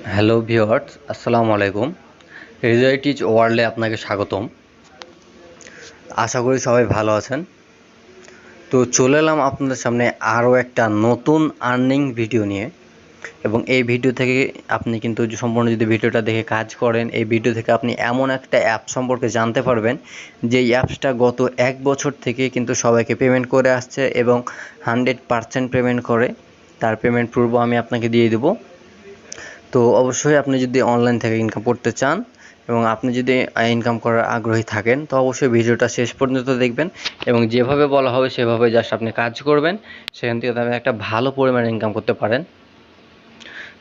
Hello viewers, আসসালামু আলাইকুম। হৃদয় teach ওয়ার্ল্ডে আপনাকে স্বাগতম। আশা করি সবাই ভালো আছেন। তো চলে এলাম আপনাদের সামনে আরও একটা নতুন আর্নিং ভিডিও নিয়ে, এবং এই ভিডিও থেকে আপনি কিন্তু সম্পূর্ণ যদি ভিডিওটা দেখে কাজ করেন, এই ভিডিও থেকে আপনি এমন একটা অ্যাপ সম্পর্কে জানতে পারবেন যে অ্যাপসটা গত 1 বছর থেকে কিন্তু সবাইকে পেমেন্ট করে আসছে এবং 100% পেমেন্ট করে। তার পেমেন্ট প্রুফও আমি আপনাকে দিয়ে দেবো। তো অবশ্যই আপনি যদি অনলাইন থেকে ইনকাম করতে চান এবং আপনি যদি ইনকাম করার আগ্রহী থাকেন, তো অবশ্যই ভিডিওটা শেষ পর্যন্ত দেখবেন এবং যেভাবে বলা হবে সেভাবে জাস্ট আপনি কাজ করবেন, সেখান থেকে আপনি একটা ভালো পরিমাণে ইনকাম করতে পারেন।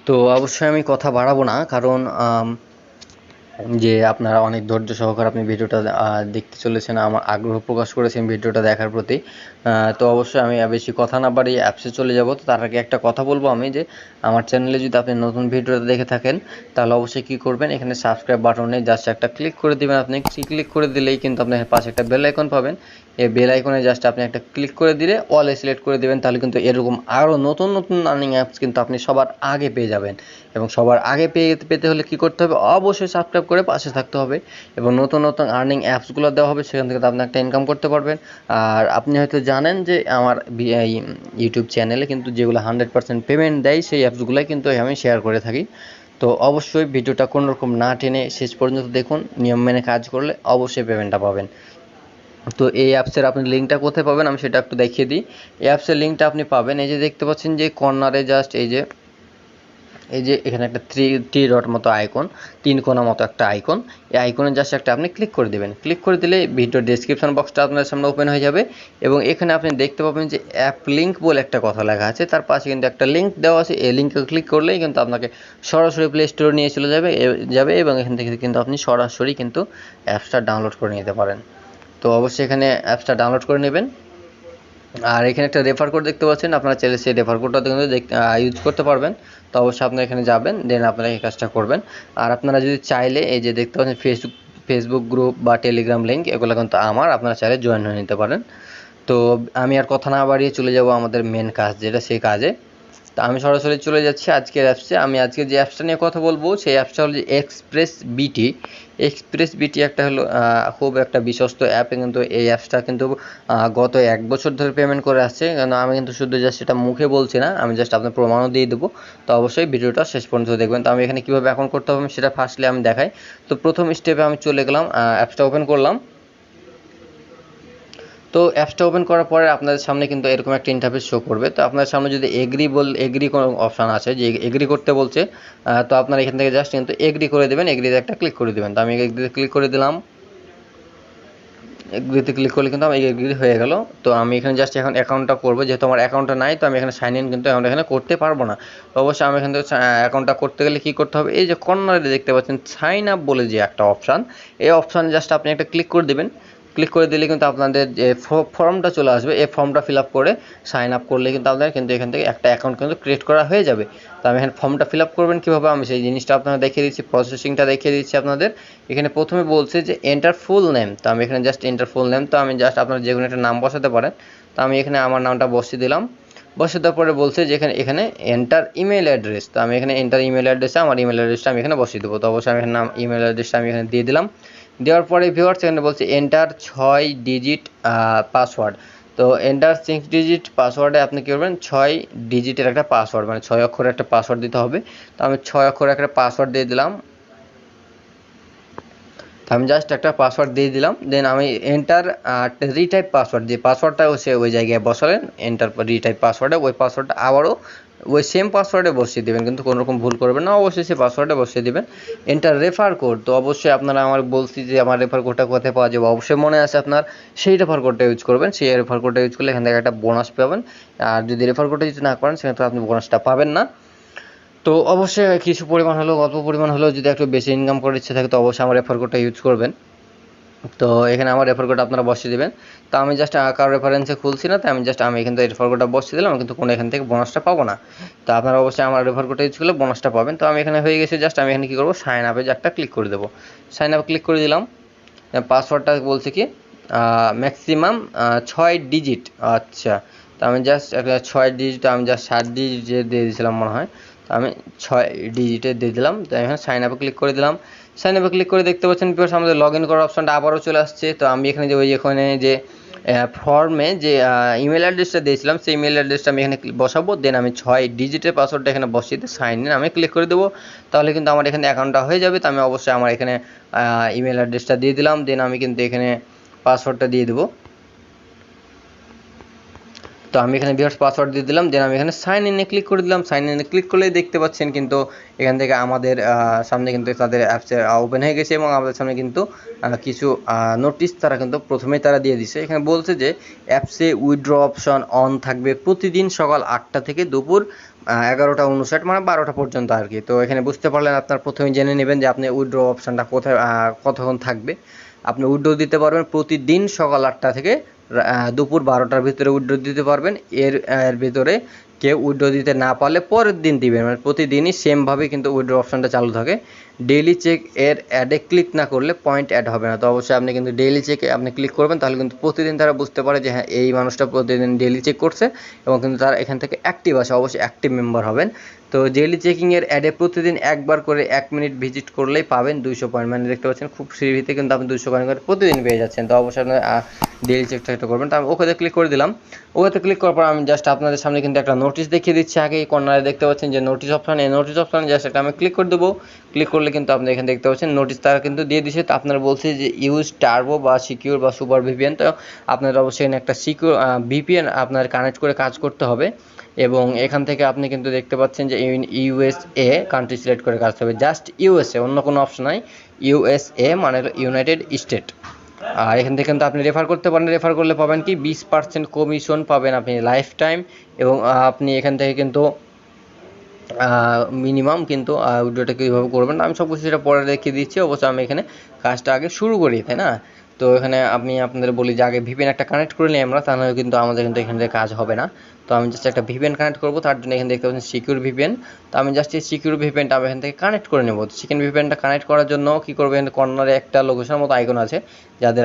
তো অবশ্যই আমি কথা বাড়াবো না, কারণ যে আপনারা অনেক ধৈর্য সহকারে আপনি ভিডিওটা দেখতে চলেছেন, আমার আগ্রহ প্রকাশ করেছেন ভিডিওটা দেখার প্রতি। তো অবশ্যই আমি বেশি কথা না বাড়িয়ে অ্যাপসে চলে যাব। তো তার আগে একটা কথা বলবো আমি, যে আমার চ্যানেলে যদি আপনি নতুন ভিডিওটা দেখে থাকেন, তাহলে অবশ্যই কী করবেন, এখানে সাবস্ক্রাইব বাটনে জাস্ট একটা ক্লিক করে দেবেন। আপনি ক্লিক করে দিলেই কিন্তু আপনার পাশে একটা বেল আইকন পাবেন। এই বেল আইকনে জাস্ট আপনি একটা ক্লিক করে দিলে অলে সিলেক্ট করে দেবেন, তাহলে কিন্তু এরকম আরও নতুন নতুন আর্নিং অ্যাপস কিন্তু আপনি সবার আগে পেয়ে যাবেন। এবং সবার আগে পেতে হলে কী করতে হবে, অবশ্যই সাবস্ক্রাইব করে পাশে থাকতে হবে এবং নতুন নতুন আর্নিং অ্যাপসগুলো দেওয়া হবে, সেখান থেকে আপনি একটা ইনকাম করতে পারবেন। আর আপনি হয়তো জানেন যে আমার ইউটিউব চ্যানেলে কিন্তু যেগুলো 100% পেমেন্ট দেয়, সেই অ্যাপসগুলোই কিন্তু আমি শেয়ার করে থাকি। তো অবশ্যই ভিডিওটা কোনোরকম না টেনে শেষ পর্যন্ত দেখুন, নিয়ম মেনে কাজ করলে অবশ্যই পেমেন্টটা পাবেন। তো এই অ্যাপসের আপনি লিঙ্কটা কোথায় পাবেন আমি সেটা একটু দেখিয়ে দিই। এই অ্যাপসের লিঙ্কটা আপনি পাবেন, এই যে দেখতে পাচ্ছেন যে কর্নারে জাস্ট এই যে এখানে একটা থ্রি ডট মতো আইকন, 3 কোণা মতো একটা আইকন, এই আইকনে জাস্ট একটা আপনি ক্লিক করে দেবেন। ক্লিক করে দিলে ভিডিও ডেসক্রিপশন বক্সটা আপনার সামনে ওপেন হয়ে যাবে এবং এখানে আপনি দেখতে পাবেন যে অ্যাপ লিঙ্ক বলে একটা কথা লেখা আছে, তার পাশে কিন্তু একটা লিঙ্ক দেওয়া আছে। এই লিঙ্কে ক্লিক করলেই কিন্তু আপনাকে সরাসরি প্লে স্টোরে নিয়ে চলে যাবে এবং এখান থেকে কিন্তু আপনি সরাসরি কিন্তু অ্যাপসটা ডাউনলোড করে নিতে পারেন। তো অবশ্যই এখানে অ্যাপসটা ডাউনলোড করে নেবেন। আর এখানে একটা রেফার কোড দেখতে পাচ্ছেন, আপনারা চাইলে সেই রেফার কোডটা কিন্তু ইউজ করতে পারবেন। তো অবশ্যই আপনারা এখানে যাবেন, দেন আপনারা এই কাজটা করবেন। আর আপনারা যদি চাইলে এই যে দেখতে পাচ্ছেন ফেসবুক গ্রুপ বা টেলিগ্রাম লিঙ্ক, এগুলো কিন্তু আপনারা চাইলে জয়েন হয়ে নিতে পারেন। তো আমি আর কথা না বাড়িয়ে চলে যাব আমাদের মেন কাজ, যেটা সেই কাজে। তো আমি সরাসরি চলে যাচ্ছি আজকের অ্যাপসে। আমি আজকে যে অ্যাপসটা নিয়ে কথা বলবো, সেই অ্যাপসটা হলো যে এক্সপ্রেস বিটি একটা হলো খুব একটা বিশ্বস্ত অ্যাপ, কিন্তু এই অ্যাপসটা কিন্তু গত 1 বছর ধরে পেমেন্ট করে আসছে। কারণ আমি কিন্তু শুধু জাস্ট সেটা মুখে বলছি না, আমি জাস্ট আপনার প্রমাণও দিয়ে দেবো। তো অবশ্যই ভিডিওটা শেষ পর্যন্ত দেখবেন। তো আমি এখানে কীভাবে অ্যাকাউন্ট করতে হবে সেটা ফার্স্টলি আমি দেখাই। তো প্রথম স্টেপে আমি চলে গেলাম, অ্যাপসটা ওপেন করলাম। তো অ্যাপসটা ওপেন করার পরে আপনাদের সামনে কিন্তু এরকম একটা ইন্টারফেস শো করবে। তো আপনাদের সামনে যদি এগ্রি কোনো অপশান আছে, যে এগ্রি করতে বলছে, তো আপনারা এখান থেকে জাস্ট কিন্তু এগ্রি করে দেবেন, এগ্রিতে একটা ক্লিক করে দেবেন। তো আমি এগ্রিতে ক্লিক করে দিলাম। এগ্রিতে ক্লিক করলে কিন্তু আমি এগ্রি হয়ে গেল। তো আমি এখানে জাস্ট এখন অ্যাকাউন্টটা করবো, যেহেতু আমার অ্যাকাউন্টটা নাই, তো আমি এখানে সাইন ইন কিন্তু এখানে করতে পারবো না। তো অবশ্যই আমি এখান থেকে অ্যাকাউন্টটা করতে গেলে কী করতে হবে, এই যে কর্নারে দেখতে পাচ্ছেন সাইন আপ বলে যে একটা অপশান, এই অপশানে জাস্ট আপনি একটা ক্লিক করে দেবেন। ক্লিক করে দিলে কিন্তু আপনাদের যে ফর্মটা চলে আসবে, এই ফর্মটা ফিল আপ করে সাইন আপ করলে কিন্তু আপনাদের কিন্তু এখান থেকে একটা অ্যাকাউন্ট কিন্তু ক্রিয়েট করা হয়ে যাবে। তো আমি এখানে ফর্মটা ফিল আপ করবেন কীভাবে, আমি সেই জিনিসটা আপনাদের দেখিয়ে দিচ্ছি, প্রসেসিংটা দেখিয়ে দিচ্ছি আপনাদের। এখানে প্রথমে বলছে যে এন্টার ফুল নেম, তো আমি এখানে জাস্ট এন্টার ফুল নেম, তো আমি জাস্ট আপনারা যে কোনো একটা নাম বসাতে পারেন। তো আমি এখানে আমার নামটা বসিয়ে দিলাম। বসিয়ে দেওয়ার পরে বলছে যে এখানে এন্টার ইমেল অ্যাড্রেস, তো আমি এখানে এন্টার ইমেল অ্যাড্রেসে আমার ইমেল অ্যাড্রেসটা আমি এখানে বসিয়ে দেবো। তো অবশ্যই আমি এখানে ইমেল অ্যাড্রেসটা আমি এখানে দিয়ে দিলাম। দেওয়ার পরে ভিউয়ার্স এখানে বলছে এন্টার 6 ডিজিট পাসওয়ার্ড। তো এন্টার 6 ডিজিট পাসওয়ার্ডে আপনি কী করবেন, 6 ডিজিটের একটা পাসওয়ার্ড, মানে 6 অক্ষরের একটা পাসওয়ার্ড দিতে হবে। তো আমি 6 অক্ষরের একটা পাসওয়ার্ড দিয়ে দিলাম। আমি জাস্ট একটা পাসওয়ার্ড দিয়ে দিলাম, দেন আমি এন্টার রিটাইপ পাসওয়ার্ড, যে পাসওয়ার্ডটা সে ওই জায়গায় বসালেন এন্টার রিটাইপ পাসওয়ার্ডে, ওই পাসওয়ার্ডটা আবারও ওই সেম পাসওয়ার্ডে বসিয়ে দেবেন, কিন্তু কোনো রকম ভুল করবেন না, অবশ্যই সেই পাসওয়ার্ডে বসিয়ে দেবেন। এন্টার রেফার কোড, তো অবশ্যই আপনারা আমার বলছি যে আমার রেফার কোডটা কোথায় পাওয়া যাবে, অবশ্যই মনে আছে আপনার, সেই রেফার কোডটা ইউজ করবেন। সেই রেফার কোডটা ইউজ করলে এখান থেকে একটা বোনাস পাবেন। আর যদি রেফার কোডটা ইউজ না করেন, সেক্ষেত্রে আপনি বোনাসটা পাবেন না। তো অবশ্যই কিছু পরিমাণ হলেও, অল্প পরিমাণ হলেও যদি একটু বেশি ইনকাম করার ইচ্ছে থাকে, তো অবশ্যই আমার রেফার কোডটা ইউজ করবেন। তো এখানে আমার রেফার কোড আপনারা বসিয়ে দেবেন। তো আমি জাস্ট কারো রেফারেন্সে খুলছি না, তো আমি এখান থেকে রেফার কোডটা বসিয়ে দিলাম, কিন্তু কোনো এখান থেকে বোনাসটা পাবো না। তো আপনারা অবশ্যই আমার রেফার কোডটা ইউজ করলে বোনাসটা পাবেন। তো আমি এখানে হয়ে গেছে, জাস্ট আমি এখানে কী করবো, সাইন আপে যে একটা ক্লিক করে দেবো। সাইন আপে ক্লিক করে দিলাম। পাসওয়ার্ডটা বলছে কি ম্যাক্সিমাম 6 ডিজিট। আচ্ছা, তো আমি জাস্ট একটা 6 ডিজিট, আমি জাস্ট 7 ডিজিট দিয়ে দিয়েছিলাম মনে হয়। তো আমি 6 ডিজিটের দিয়ে দিলাম। তো এখানে সাইন আপে ক্লিক করে দিলাম। সাইন আপে ক্লিক করে দেখতে পাচ্ছেন ভিউয়ার্স আমাদের লগ ইন করার অপশনটা আবারও চলে আসছে। তো আমি এখানে যে ওখানে যে ফর্মে যে ইমেল অ্যাড্রেসটা দিয়েছিলাম সেই ইমেল অ্যাড্রেসটা আমি এখানে বসাবো। দেন আমি 6 ডিজিটের পাসওয়ার্ডটা এখানে বসিয়ে দিয়ে সাইন ইন আমি ক্লিক করে দেবো। তাহলে কিন্তু আমার এখানে অ্যাকাউন্টটা হয়ে যাবে। তো আমি অবশ্যই আমার এখানে ইমেল অ্যাড্রেসটা দিয়ে দিলাম। দেন আমি কিন্তু এখানে পাসওয়ার্ডটা দিয়ে দেবো। তো আমি এখানে ভিউয়ার্স পাসওয়ার্ড দিয়ে দিলাম। দেন আমি এখানে সাইন ইনে ক্লিক করে দিলাম। সাইন ইনে ক্লিক করলেই দেখতে পাচ্ছেন কিন্তু এখান থেকে আমাদের সামনে কিন্তু তাদের অ্যাপসে ওপেন হয়ে গেছে এবং আমাদের সামনে কিন্তু কিছু নোটিশ তারা কিন্তু প্রথমেই তারা দিয়ে দিছে। এখানে বলছে যে অ্যাপসে উইথড্র অপশন অন থাকবে প্রতিদিন সকাল 8টা থেকে দুপুর 11:59 মানে 12টা পর্যন্ত আর কি। তো এখানে বুঝতে পারলেন, আপনার প্রথমে জেনে নেবেন যে আপনি উইথড্র অপশনটা কোথায় কতক্ষণ থাকবে। আপনি উইথড্র দিতে পারবেন প্রতিদিন সকাল 8টা থেকে দুপুর 12টার ভিতরে উইথড্র দিতে পারবেন। এর ভিতরে কেউ উইথড্র দিতে না পারলে পরের দিন দিবেন, মানে প্রতিদিনই সেমভাবে কিন্তু উইথড্র অপশনটা চালু থাকে। ডেইলি চেক এর অ্যাডে ক্লিক না করলে পয়েন্ট অ্যাড হবে না। তো অবশ্যই আপনি কিন্তু ডেইলি চেকে আপনি ক্লিক করবেন, তাহলে কিন্তু প্রতিদিন তারা বুঝতে পারে যে হ্যাঁ এই মানুষটা প্রতিদিন ডেইলি চেক করছে এবং কিন্তু তারা এখান থেকে অ্যাক্টিভ আছে, অবশ্যই অ্যাক্টিভ মেম্বার হবেন। তো ডেইলি চেকিংয়ের অ্যাডে প্রতিদিন একবার করে 1 মিনিট ভিজিট করলেই পাবেন 200 পয়েন্ট, মানে দেখতে পাচ্ছেন খুব ফ্রিতে কিন্তু আপনি 200 পয়েন্ট করে প্রতিদিন পেয়ে যাচ্ছেন। তো অবশ্যই আপনি ডেইলি চেকটা করবেন। তো আমি ওকেতে ক্লিক করে দিলাম। ওকেতে ক্লিক করার পর আমি জাস্ট আপনাদের সামনে কিন্তু একটা নোটিশ দেখিয়ে দিচ্ছি। আগে এই কর্নারে দেখতে পাচ্ছেন যে নোটিশ অপশন, এই নোটিশ অপশনে জাস্ট এটা আমি ক্লিক করে দেবো। ক্লিক করলে কিন্তু আপনি এখানে দেখতে পাচ্ছেন নোটিশ তারা কিন্তু দিয়ে দিচ্ছে। তো আপনারা বলছে যে ইউজ টার্বো বা সিকিউর বা সুপার ভিপিএন। তো আপনার অবশ্যই এখানে একটা সিকিউর ভিপিএন আপনার কানেক্ট করে কাজ করতে হবে এবং এখান থেকে আপনি কিন্তু দেখতে পাচ্ছেন যে ইউএসএ কান্ট্রি সিলেক্ট করে কাজ হবে, জাস্ট ইউএসএ, অন্য কোনো অপশন নাই। ইউএসএ মানে ইউনাইটেড স্টেট। আর এখান থেকে কিন্তু আপনি রেফার করতে পারেন। রেফার করলে পাবেন কি 20% কমিশন পাবেন আপনি লাইফ টাইম এবং আপনি এখান থেকে কিন্তু মিনিমাম কিন্তু উইথড্রটা কীভাবে করবেন আমি সব কিছু সেটা পরে রেখে দিচ্ছি। অবশ্যই আমি এখানে কাজটা আগে শুরু করি, তাই না? তো এখানে আমি আপনাদের বলি যে আগে ভিপিএন একটা কানেক্ট করে নিই আমরা, তাহলে কিন্তু আমাদের কিন্তু এখান থেকে কাজ হবে না। তো আমি জাস্ট একটা ভিপিএন কানেক্ট করবো, তার জন্য এখানে দেখতে পাচ্ছেন সিকিউর ভিপিএন। তো আমি জাস্ট এই সিকিউর ভিপিএনটা আমি এখান থেকে কানেক্ট করে নেব। সেকেন্ড ভিপিএনটা কানেক্ট করার জন্য কী করবো, এখানে কর্নারে একটা লোকেশনের মতো আইকন আছে। যাদের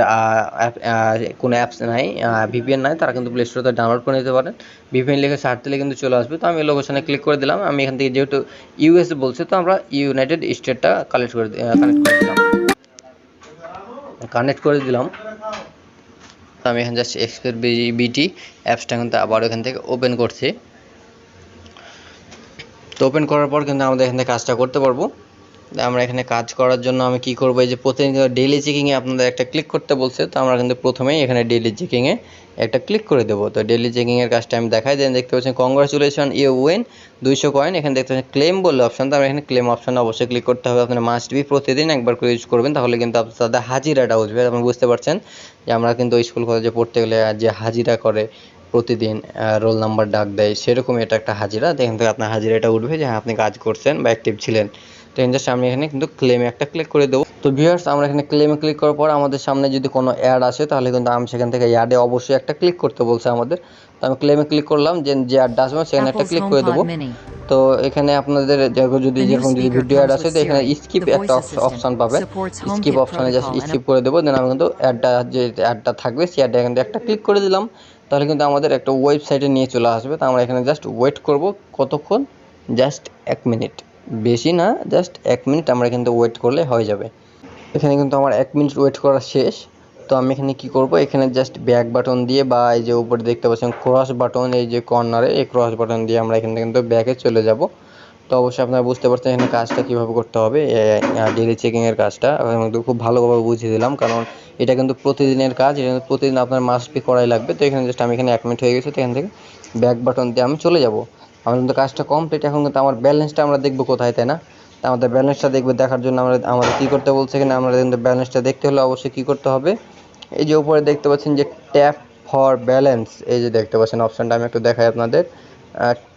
কোনো অ্যাপস নাই, ভিপিএন নাই, তারা কিন্তু প্লে স্টোরে ডাউনলোড করে নিতে পারেন। ভিপিএন লিখে সার্চ দিলে কিন্তু চলে আসবে। তো আমি লোকেশনে ক্লিক করে দিলাম। আমি এখান থেকে যেহেতু ইউএস বলছে, তো আমরা ইউনাইটেড স্টেটটা কানেক্ট করে দিলাম। তো আমি এখানে জাস্ট এক্সপ্রেসবিটি অ্যাপসটা কিন্তু আবার এখান থেকে ওপেন করছি। তো ওপেন করার পর কিন্তু আমাদের এখান থেকে কাজটা করতে পারবো। আমরা এখানে কাজ করার জন্য আমি কি করবো, এই যে প্রতিদিন ডেইলি চেকিংয়ে আপনাদের একটা ক্লিক করতে বলছে। তো আমরা কিন্তু প্রথমেই এখানে ডেইলি চেকিংয়ে একটা ক্লিক করে দেবো। তো ডেইলি চেকিংয়ের কাজটা আমি দেখাই দেন। দেখতে পাচ্ছেন কংগ্রাচুলেশন ইউ উইন 200 কয়েন। এখানে দেখতে পাচ্ছেন ক্লেম বললে অপশন। তো আমরা এখানে ক্লেম অপশনে অবশ্যই ক্লিক করতে হবে। আপনার মাস্ট বি প্রতিদিন একবার করে ইউজ করবেন, তাহলে কিন্তু তাদের হাজিরাটা উঠবে। আপনি বুঝতে পারছেন যে আমরা কিন্তু স্কুল কলেজে পড়তে গেলে যে হাজিরা করে প্রতিদিন রোল নাম্বার ডাক দেয়, সেরকম এটা একটা হাজিরা। এখান থেকে আপনার হাজিরাটা উঠবে যে হ্যাঁ আপনি কাজ করছেন বা অ্যাক্টিভ ছিলেন। তো জাস্ট আমি এখানে কিন্তু ক্লেমে একটা ক্লিক করে দেবো। তো ভিউয়ার্স আমরা এখানে ক্লেমে ক্লিক করার পর আমাদের সামনে যদি কোনো অ্যাড আসে, তাহলে কিন্তু আমি সেখান থেকে অ্যাডে অবশ্যই একটা ক্লিক করতে বলছে আমাদের। তো আমি ক্লেমে ক্লিক করলাম, যে অ্যাডটা আসবে সেখানে একটা ক্লিক করে দেবো। তো এখানে আপনাদের যদি ভিডিও অ্যাড আসে, তো এখানে স্কিপ একটা অপশান পাবেন। স্কিপ অপশানে জাস্ট স্কিপ করে দেবো। দেন আমি কিন্তু যে অ্যাডটা থাকবে সেই অ্যাডটা এখানে একটা ক্লিক করে দিলাম। তাহলে কিন্তু আমাদের একটা ওয়েবসাইটে নিয়ে চলে আসবে। তো আমরা এখানে জাস্ট ওয়েট করব কতক্ষণ, জাস্ট 1 মিনিট, বেশি না, জাস্ট 1 মিনিট আমরা কিন্তু ওয়েট করলে হয়ে যাবে। এখানে কিন্তু আমার 1 মিনিট ওয়েট করা শেষ। তো আমি এখানে কি করব, এখানে জাস্ট ব্যাক বাটন দিয়ে বা এই যে উপরে দেখতে পাচ্ছেন ক্রস বাটন, এই যে কর্নারে এই ক্রস বাটন দিয়ে আমরা এখানে কিন্তু ব্যাকে চলে যাব। তো অবশ্যই আপনারা বুঝতে পারছেন এখানে কাজটা কীভাবে করতে হবে। ডেইলি চেকিংয়ের কাজটা কিন্তু খুব ভালোভাবে বুঝিয়ে দিলাম, কারণ এটা কিন্তু প্রতিদিনের কাজ, এটা কিন্তু প্রতিদিন আপনার মাস্ট বি করাই লাগবে। তো এখানে জাস্ট আমি এখানে 1 মিনিট হয়ে গেছে। তো এখান থেকে ব্যাক বাটন দিয়ে আমি চলে যাব। আমার কিন্তু কাজটা কমপ্লিট। এখন কিন্তু আমার ব্যালেন্সটা আমরা দেখবো কোথায়, তাই না? তো আমাদের ব্যালেন্সটা দেখার জন্য আমাদের কী করতে বলছে, এখানে আমরা কিন্তু ব্যালেন্সটা দেখতে হলে অবশ্যই কী করতে হবে, এই যে উপরে দেখতে পাচ্ছেন যে ট্যাপ ফর ব্যালেন্স, এই যে দেখতে পাচ্ছেন অপশানটা, আমি একটু দেখাই আপনাদের।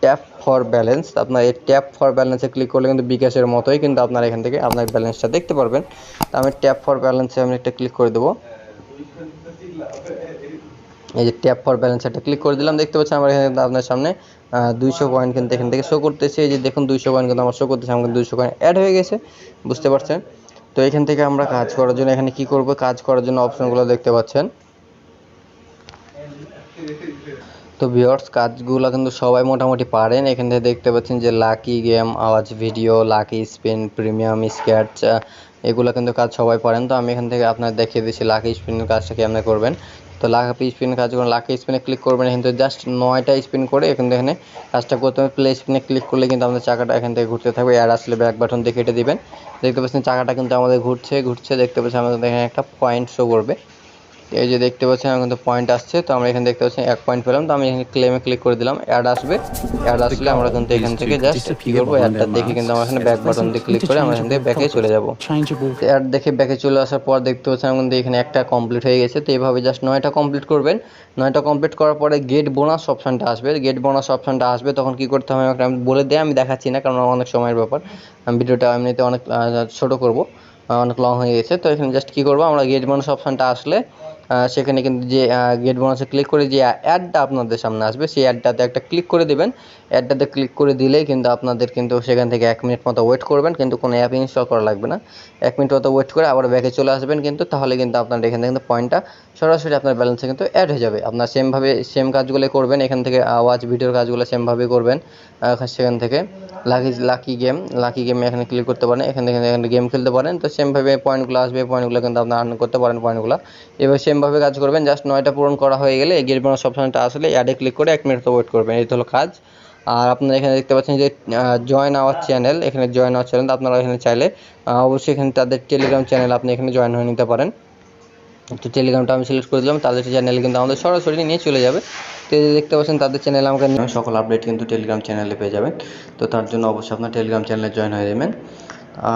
ট্যাপ ফর ব্যালেন্স, আপনার এই ট্যাপ ফর ব্যালেন্সে ক্লিক করলে কিন্তু বিকাশের মতোই কিন্তু আপনার এখান থেকে আপনার ব্যালেন্সটা দেখতে পারবেন। তো আমি ট্যাপ ফর ব্যালেন্সে আমি একটা ক্লিক করে দেবো। এই যে ট্যাপ ফর ব্যালেন্স একটা ক্লিক করে দিলাম। দেখতে পাচ্ছেন আমার এখানে আপনার সামনে 200 কয়েন কিন্তু এখান থেকে শো করতেছে। এই যে দেখুন 200 কয়েন কিন্তু আমার শো করতেছে, আমার 200 কয়েন অ্যাড হয়ে গেছে, বুঝতে পারছেন? তো এখান থেকে আমরা কাজ করার জন্য এখানে কি করব, কাজ করার জন্য অপশনগুলো দেখতে পাচ্ছেন। তো ভিউয়ার্স, কাজগুলো কিন্তু সবাই মোটামুটি পারেন। এখান থেকে দেখতে পাচ্ছেন যে লাকি গেম, আওয়াজ video, lucky spin, premium scratch, এগুলো কিন্তু কাজ সবাই পারেন। তো আমি এখান থেকে আপনার দেখিয়ে দিচ্ছি লাকি স্পিনের কাজটা কেমন করবেন। তো লাকি স্পিনের কাজ করুন, লাকি স্পিনে ক্লিক করবেন, কিন্তু জাস্ট 9টা স্পিন করে এখানে কাজটা করতে হবে। প্লে স্পিনে ক্লিক করলে কিন্তু আমাদের চাকাটা এখান থেকে ঘুরতে থাকবে। অ্যাড আসলে ব্যাক বাটন দিয়ে কেটে দিবেন। দেখতে পাচ্ছেন চাকাটা কিন্তু আমাদের ঘুরছে দেখতে পাচ্ছেন আমাদের এখানে একটা পয়েন্ট শো করবে। এই যে দেখতে পাচ্ছেন আমার কিন্তু পয়েন্ট আসছে। তো আমরা এখানে দেখতে পাচ্ছি 1 পয়েন্ট পেলাম। তো আমি এখানে ক্লেমে ক্লিক করে দিলাম, অ্যাড আসবে। অ্যাড The আসলে আমরা কিন্তু goal এখান is to থেকে জাস্ট কি disappear করবো, behind অ্যাডটা our দেখে কিন্তু আমরা masks এখানে as ব্যাক বাটন pleasant, দিয়ে ক্লিক করে আমরা এখান interchangeable থেকে ব্যাকে চলে topics, যাব। changeable. তো অ্যাড দেখে ব্যাকে চলে আসার পর দেখতে পাচ্ছেন আমরা কিন্তু এখানে একটা কমপ্লিট হয়ে গেছে। তো এইভাবে জাস্ট 9টা কমপ্লিট করবেন। 9টা কমপ্লিট করার পরে গেট বোনাস অপশানটা আসবে। গেট বোনাস অপশানটা আসবে তখন কি করতে হবে আমাকে আমি বলে দেয়, আমি দেখাচ্ছি না কারণ অনেক সময়ের ব্যাপার। আমি ভিডিওটা এমনিতে অনেক ছোটো করবো, অনেক লং হয়ে গেছে। তো এখানে জাস্ট কী করবো, আমরা গেট বোনাস অপশানটা আসলে সেখানে কিন্তু যে গেট বোনাসে ক্লিক করে যে অ্যাডটা আপনাদের সামনে আসবে সেই অ্যাডটাতে একটা ক্লিক করে দেবেন। অ্যাডটাতে ক্লিক করে দিলেই কিন্তু আপনাদের কিন্তু সেখান থেকে 1 মিনিট মতো ওয়েট করবেন, কিন্তু কোনো অ্যাপ ইনস্টল করা লাগবে না। 1 মিনিট মতো ওয়েট করে আবার ব্যাকে চলে আসবেন, কিন্তু তাহলে কিন্তু আপনার এখান থেকে কিন্তু পয়েন্টটা সরাসরি আপনার ব্যালেন্সে কিন্তু অ্যাড হয়ে যাবে। আপনার সেম কাজগুলো করবেন, এখান থেকে আওয়াজ ভিডিওর কাজগুলো সেমভাবে করবেন। সেখান থেকে লাকি গেমে এখানে ক্লিক করতে পারেন, এখানে গেম খেলতে পারেন। তো সেমভাবে পয়েন্টগুলো আসবে, পয়েন্টগুলো কিন্তু আপনার আর্ন করতে পারেন পয়েন্টগুলো। এবার সেমভাবে কাজ করবেন। জাস্ট 9টা পূরণ করা হয়ে গেলে গেট বোনাস অপশনটা আসলে অ্যাডে ক্লিক করে 1 মিনিট তো ওয়েট করবেন। এই হলো কাজ। আর আপনারা এখানে দেখতে পাচ্ছেন যে জয়েন আওয়ার চ্যানেল, এখানে জয়েন আওয়ার চ্যানেল আপনারা এখানে চাইলে অবশ্যই এখানে তাদের টেলিগ্রাম চ্যানেল আপনি এখানে জয়েন হয়ে নিতে পারেন। তো টেলিগ্রামটা আমি সিলেক্ট করে দিলাম, তাদের চ্যানেলে কিন্তু আমাদের সরাসরি নিয়ে চলে যাবে। তো এই যে দেখতে পাচ্ছেন তাদের চ্যানেলে আমাকে সকল আপডেট কিন্তু টেলিগ্রাম চ্যানেলে পেয়ে যাবেন। তো তার জন্য অবশ্যই আপনার টেলিগ্রাম চ্যানেলে জয়েন হয়ে যাবেন।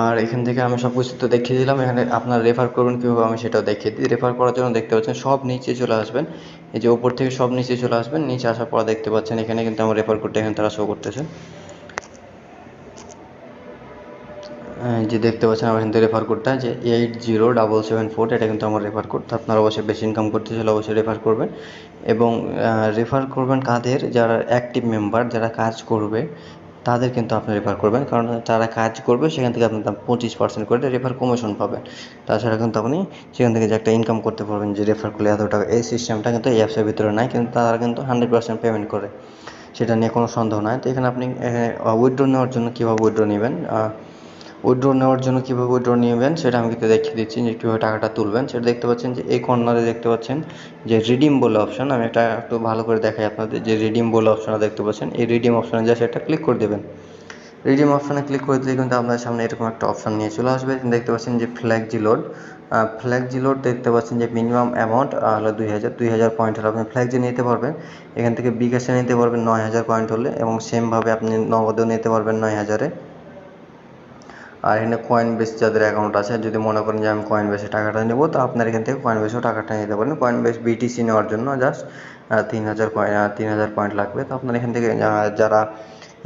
আর এখান থেকে আমি সব কিছু তো দেখিয়ে দিলাম। এখানে আপনারা রেফার করবেন কীভাবে আমি সেটাও দেখিয়ে দিই। রেফার করার জন্য দেখতে পাচ্ছেন সব নিচে চলে আসবেন, এই যে উপর থেকে সব নিচে চলে আসবেন। নিচে আসার পর দেখতে পাচ্ছেন এখানে কিন্তু আমার রেফার কোডটা এখানে তারা শো করতেছে। যে দেখতে পাচ্ছেন আমার এখান থেকে রেফার কোডটা যে 80774, এটা কিন্তু আমার রেফার কোড। তো আপনারা অবশ্যই বেশি ইনকাম করতে চাইলে অবশ্যই রেফার করবেন। এবং রেফার করবেন কাদের, যারা অ্যাক্টিভ মেম্বার, যারা কাজ করবে তাদের কিন্তু আপনি রেফার করবেন, কারণ যারা কাজ করবে সেখান থেকে আপনি 25% করে রেফার কমিশন পাবেন। তাছাড়া কিন্তু আপনি সেখান থেকে যে একটা ইনকাম করতে পারবেন যে রেফার করলে এত টাকা, এই সিস্টেমটা কিন্তু এই অ্যাপসের ভিতরে নাই, কিন্তু তারা কিন্তু 100% পেমেন্ট করে, সেটা নিয়ে কোনো সন্দেহ নাই। তো এখানে আপনি উইথড্র নেওয়ার জন্য কীভাবে উইথড্র নেবেন, উইথড্র নেওয়ার জন্য কীভাবে উইথড্র নেবেন সেটা আমি কিন্তু দেখিয়ে দিচ্ছি, যে কীভাবে টাকাটা তুলবেন সেটা দেখতে পাচ্ছেন যে এই কর্নারে দেখতে পাচ্ছেন যে রিডিম বলে অপশন। আমি এটা একটু ভালো করে দেখাই আপনাদের, যে রিডিম বলে অপশনটা দেখতে পাচ্ছেন, এই রিডিম অপশনে যা সেটা ক্লিক করে দেবেন। রিডিম অপশনে ক্লিক করে দিলে কিন্তু আপনার সামনে এরকম একটা অপশন নিয়ে চলে আসবে। দেখতে পাচ্ছেন যে ফ্ল্যাগজি লোড দেখতে পাচ্ছেন যে মিনিমাম অ্যামাউন্ট হলো 2000 পয়েন্ট হলে আপনি ফ্ল্যাগজি নিতে পারবেন। এখান থেকে বিকাশে নিতে পারবেন 9000 পয়েন্ট হলে, এবং সেমভাবে আপনি নগদেও নিতে পারবেন 9000-এ। আর এখানে কয়েন বেস যাদের অ্যাকাউন্ট আছে, যদি মনে করেন যে আমি কয়েন বেসে টাকাটা নেবো, তো আপনার এখান থেকে কয়েন বেসেও টাকাটা নিতে পারেন। কয়েন বেস বিটিসি নেওয়ার জন্য জাস্ট 3000 পয়েন্ট লাগবে। তো আপনার এখান থেকে যারা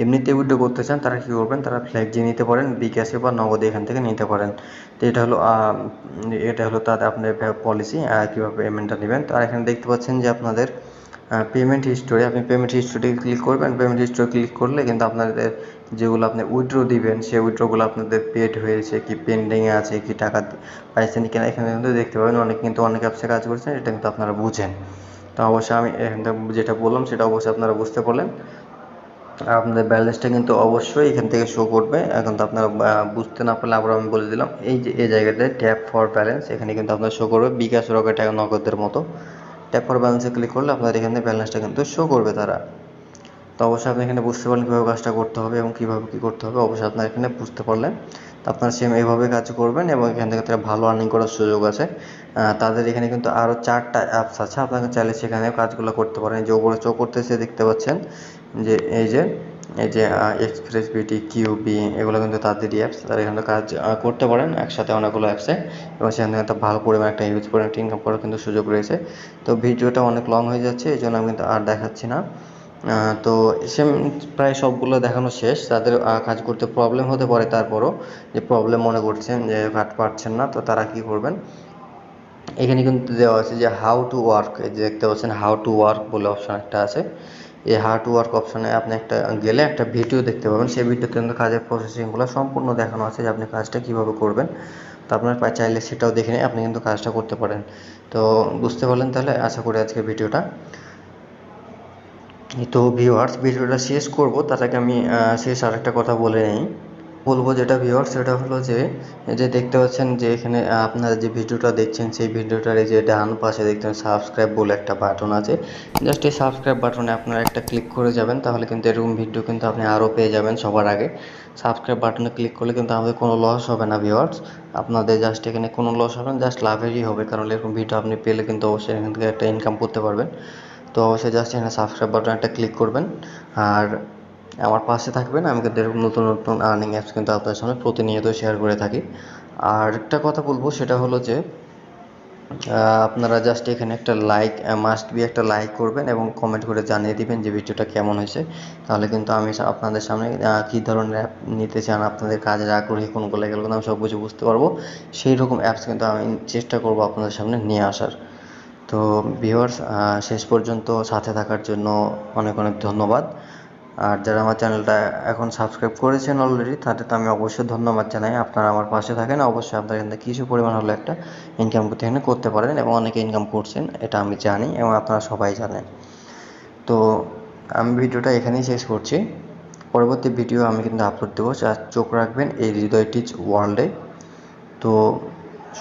এমনিতে উইথড্র করতে চান তারা কী করবেন, তারা ফ্ল্যাগজি নিতে পারেন, বিকাশে বা নগদে এখান থেকে নিতে পারেন। তো এটা হলো তাদের আপনার পলিসি কীভাবে পেমেন্টটা নেবেন। তো আর এখানে দেখতে পাচ্ছেন যে আপনাদের পেমেন্ট হিস্টোরি, আপনি পেমেন্ট হিস্টোরি ক্লিক করবেন। পেমেন্ট হিস্টোরি ক্লিক করলে কিন্তু আপনাদের যেগুলো আপনি উইথড্র দিবেন সেই উইথড্রগুলো আপনাদের পেড হয়েছে কি, পেন্ডিংয়ে আছে কি, টাকা পাইছেন কিনা এখানে কিন্তু দেখতে পাবেন। অনেক অ্যাপসে কাজ করছেন, এটা কিন্তু আপনারা বুঝেন। তো অবশ্যই আমি এখান থেকে যেটা বললাম সেটা অবশ্যই আপনারা বুঝতে পারলেন। আর আপনাদের ব্যালেন্সটা কিন্তু অবশ্যই এখান থেকে শো করবে। এখন তো আপনারা বুঝতে না পারলে আবার আমি বলে দিলাম, এই যে এই জায়গাটায় ট্যাপ ফর ব্যালেন্স, এখানে কিন্তু আপনার শো করবে বিকাশ, রকেট, নগদের মতো। ট্যাপ ফর ব্যালেন্সে ক্লিক করলে আপনাদের এখানে ব্যালেন্সটা কিন্তু শো করবে তারা। তো অবশ্যই আপনি এখানে বুঝতে পারলেন কীভাবে কাজটা করতে হবে এবং কীভাবে কী করতে হবে, অবশ্যই আপনারা এখানে বুঝতে পারলেন। তো আপনারা সেম এইভাবে কাজ করবেন এবং এখান থেকে তারা ভালো আর্নিং করার সুযোগ আছে। তাদের এখানে কিন্তু আরও 4টা অ্যাপস আছে, আপনাকে চাইলে সেখানে কাজগুলো করতে পারেন। যে উপরে চোখ করতেছে দেখতে পাচ্ছেন যে এই যে এক্সপ্রেসবিটি, কিউবি, এগুলো কিন্তু তাদেরই অ্যাপস। তারা এখানে কাজ করতে পারেন একসাথে অনেকগুলো অ্যাপসে, এবং সেখান থেকে একটা ভালো পরিমাণ একটা হিউজ পরিমাণ ইনকাম করার কিন্তু সুযোগ রয়েছে। তো ভিডিওটা অনেক লং হয়ে যাচ্ছে, এই জন্য আমি কিন্তু আর দেখাচ্ছি না। তো সেম প্রায় সবগুলো দেখানো শেষ। যাদের কাজ করতে প্রবলেম হতে পারে, তারপরও যে প্রবলেম মনে করছেন যে কাজ পারছেন না, তো তারা কি করবেন, এখানে কিন্তু দেওয়া আছে যে হাউ টু ওয়ার্ক, এই যে দেখতে পাচ্ছেন হাউ টু ওয়ার্ক বলে অপশন একটা আছে। এই হাউ টু ওয়ার্ক অপশনে আপনি গেলে একটা ভিডিও দেখতে পাবেন। সেই ভিডিওতে কিন্তু কাজের প্রসেসিংগুলো সম্পূর্ণ দেখানো আছে, যে আপনি কাজটা কীভাবে করবেন। তো আপনার চাইলে সেটাও দেখে নিয়ে আপনি কিন্তু কাজটা করতে পারেন। তো বুঝতে পারলেন তাহলে, আশা করি আজকের ভিডিওটা। তো ভিউয়ার্স, ভিডিওটা শেষ করব তার আগে আমি শেষ আরেকটা কথা বলে নিই। বলবো যেটা ভিউয়ার্স, সেটা হলো যে এই যে দেখতে পাচ্ছেন যে এখানে আপনারা যে ভিডিওটা দেখছেন সেই ভিডিওটার এই যে ডান পাশে দেখছেন সাবস্ক্রাইব বলে একটা বাটন আছে। জাস্ট এই সাবস্ক্রাইব বাটনে আপনারা একটা ক্লিক করে যাবেন, তাহলে কিন্তু এরকম ভিডিও কিন্তু আপনি আরও পেয়ে যাবেন সবার আগে। সাবস্ক্রাইব বাটনে ক্লিক করলে কিন্তু আমাদের কোনো লস হবে না ভিউয়ার্স, আপনাদের জাস্ট এখানে কোনো লস হবে না, জাস্ট লাভেরই হবে, কারণ এরকম ভিডিও আপনি পেলে কিন্তু অবশ্যই এখান থেকে একটা ইনকাম করতে পারবেন। তো অবশ্যই জাস্ট এখানে সাবস্ক্রাইব বাটনে একটা ক্লিক করবেন আর আমার পাশে থাকবেন। আমি কিন্তু এরকম নতুন নতুন আর্নিং অ্যাপস কিন্তু আপনাদের সামনে প্রতিনিয়ত শেয়ার করে থাকি। আর একটা কথা বলবো, সেটা হলো যে আপনারা জাস্ট এখানে একটা লাইক, মাস্ট বি একটা লাইক করবেন এবং কমেন্ট করে জানিয়ে দিবেন যে ভিডিওটা কেমন হয়েছে। তাহলে কিন্তু আমি আপনাদের সামনে কী ধরনের অ্যাপ নিতে চান, আপনাদের কাজের আগ্রহী কোনগুলো, এগুলো কিন্তু আমি সব কিছু বুঝতে পারবো। সেই রকম অ্যাপস কিন্তু আমি চেষ্টা করবো আপনাদের সামনে নিয়ে আসার। তো ভিউয়ার্স, শেষ পর্যন্ত সাথে থাকার জন্য অনেক অনেক ধন্যবাদ। আর যারা আমার চ্যানেলটা এখন সাবস্ক্রাইব করেছেন অলরেডি, তাদের তো আমি অবশ্যই ধন্যবাদ জানাই। আপনারা আমার পাশে থাকেন, অবশ্যই আপনারা এখান থেকে কিছু পরিমাণ হলে একটা ইনকাম করতে এখানে করতে পারেন এবং অনেকে ইনকাম করছেন, এটা আমি জানি এবং আপনারা সবাই জানেন। তো আমি ভিডিওটা এখানেই শেষ করছি। পরবর্তী ভিডিও আমি কিন্তু আপলোড দেবো, চোখ রাখবেন এই হৃদয় টিচ ওয়ার্ল্ডে। তো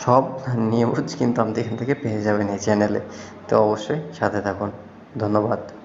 সব নিউজ কিন্তু আপনি এখান থেকে পেয়ে যাবেন এই চ্যানেলে। তো অবশ্যই সাথে থাকুন। ধন্যবাদ।